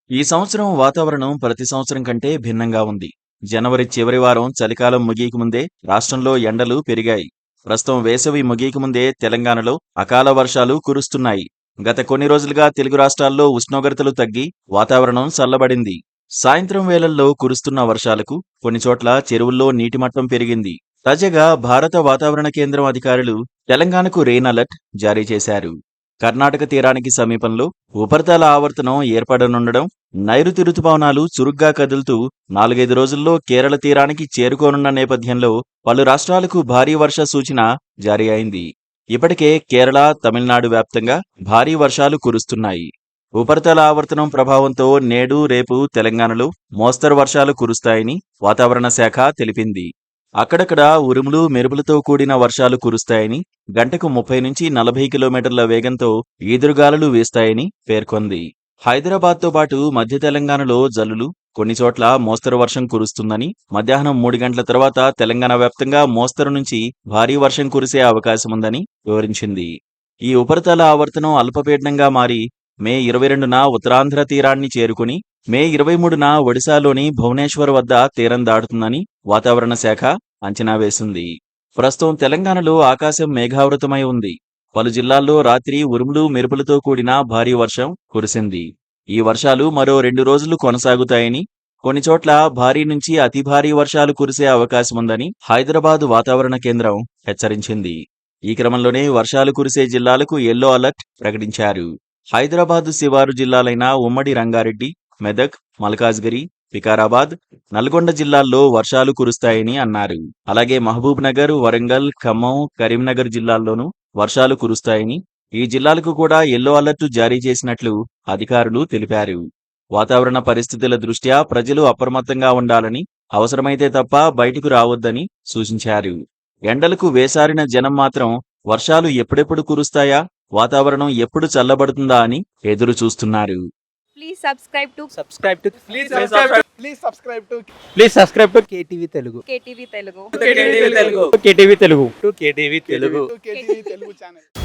ఈ సంవత్సరం వాతావరణం ప్రతి సంవత్సరం కంటే భిన్నంగా ఉంది. జనవరి చివరి వారం చలికాలం ముగియక ముందే రాష్ట్రంలో ఎండలు పెరిగాయి. ప్రస్తుతం వేసవి ముగియక ముందే తెలంగాణలో అకాల వర్షాలు కురుస్తున్నాయి. గత కొన్ని రోజులుగా తెలుగు రాష్ట్రాల్లో ఉష్ణోగ్రతలు తగ్గి వాతావరణం చల్లబడింది. సాయంత్రం వేళల్లో కురుస్తున్న వర్షాలకు కొన్ని చోట్ల చెరువుల్లో నీటి మట్టం పెరిగింది. తాజాగా భారత వాతావరణ కేంద్రం అధికారులు తెలంగాణకు రెయిన్ అలర్ట్ జారీ చేశారు. కర్ణాటక తీరానికి సమీపంలో ఉపరితల ఆవర్తనం ఏర్పడనుండడం, నైరుతి రుతుపవనాలు చురుగ్గా కదులుతూ 4-5 రోజుల్లో కేరళ తీరానికి చేరుకోనున్న నేపథ్యంలో పలు రాష్ట్రాలకు భారీ వర్ష సూచన జారీ అయింది. ఇప్పటికే కేరళ, తమిళనాడు వ్యాప్తంగా భారీ వర్షాలు కురుస్తున్నాయి. ఉపరితల ఆవర్తనం ప్రభావంతో నేడు, రేపు తెలంగాణలో మోస్తరు వర్షాలు కురుస్తాయని వాతావరణ శాఖ తెలిపింది. అక్కడక్కడ ఉరుములు, మెరుపులతో కూడిన వర్షాలు కురుస్తాయని, గంటకు 30-40 కిలోమీటర్ల వేగంతో ఈదురుగాలులు వీస్తాయని పేర్కొంది. హైదరాబాద్తో పాటు మధ్య తెలంగాణలో జల్లులు, కొన్ని చోట్ల మోస్తరు వర్షం కురుస్తుందని, మధ్యాహ్నం 3 గంటల తర్వాత తెలంగాణ వ్యాప్తంగా మోస్తరు నుంచి భారీ వర్షం కురిసే అవకాశముందని వివరించింది. ఈ ఉపరితల ఆవర్తనం అల్పపీడనంగా మారి మే 22న ఉత్తరాంధ్ర తీరాన్ని చేరుకుని మే 23న ఒడిశాలోని భువనేశ్వర్ వద్ద తీరం దాటుతుందని వాతావరణ శాఖ అంచనా వేసింది. ప్రస్తుతం తెలంగాణలో ఆకాశం మేఘావృతమై ఉంది. పలు జిల్లాల్లో రాత్రి ఉరుములు, మెరుపులతో కూడిన భారీ వర్షం కురిసింది. ఈ వర్షాలు మరో 2 రోజులు కొనసాగుతాయని, కొన్ని చోట్ల భారీ నుంచి అతి భారీ వర్షాలు కురిసే అవకాశముందని హైదరాబాద్ వాతావరణ కేంద్రం హెచ్చరించింది. ఈ క్రమంలోనే వర్షాలు కురిసే జిల్లాలకు యెల్లో అలర్ట్ ప్రకటించారు. హైదరాబాద్ శివారు జిల్లాలైన ఉమ్మడి రంగారెడ్డి, మెదక్, మల్కాజ్గిరి, వికారాబాద్, నల్గొండ జిల్లాల్లో వర్షాలు కురుస్తాయని అన్నారు. అలాగే మహబూబ్ నగర్, వరంగల్, ఖమ్మం, కరీంనగర్ జిల్లాల్లోనూ వర్షాలు కురుస్తాయని, ఈ జిల్లాలకు కూడా యెల్లో అలర్ట్ జారీ చేసినట్లు అధికారులు తెలిపారు. వాతావరణ పరిస్థితుల దృష్ట్యా ప్రజలు అప్రమత్తంగా ఉండాలని, అవసరమైతే తప్ప బయటకు రావద్దని సూచించారు. ఎండలకు వేసారిన జనం మాత్రం వర్షాలు ఎప్పుడెప్పుడు కురుస్తాయా, వాతావరణం ఎప్పుడు చల్లబడుతుందా అని ఎదురు చూస్తున్నారు. Please subscribe to Please subscribe to KTV Telugu. KTV Telugu. KTV Telugu. KTV Telugu channel.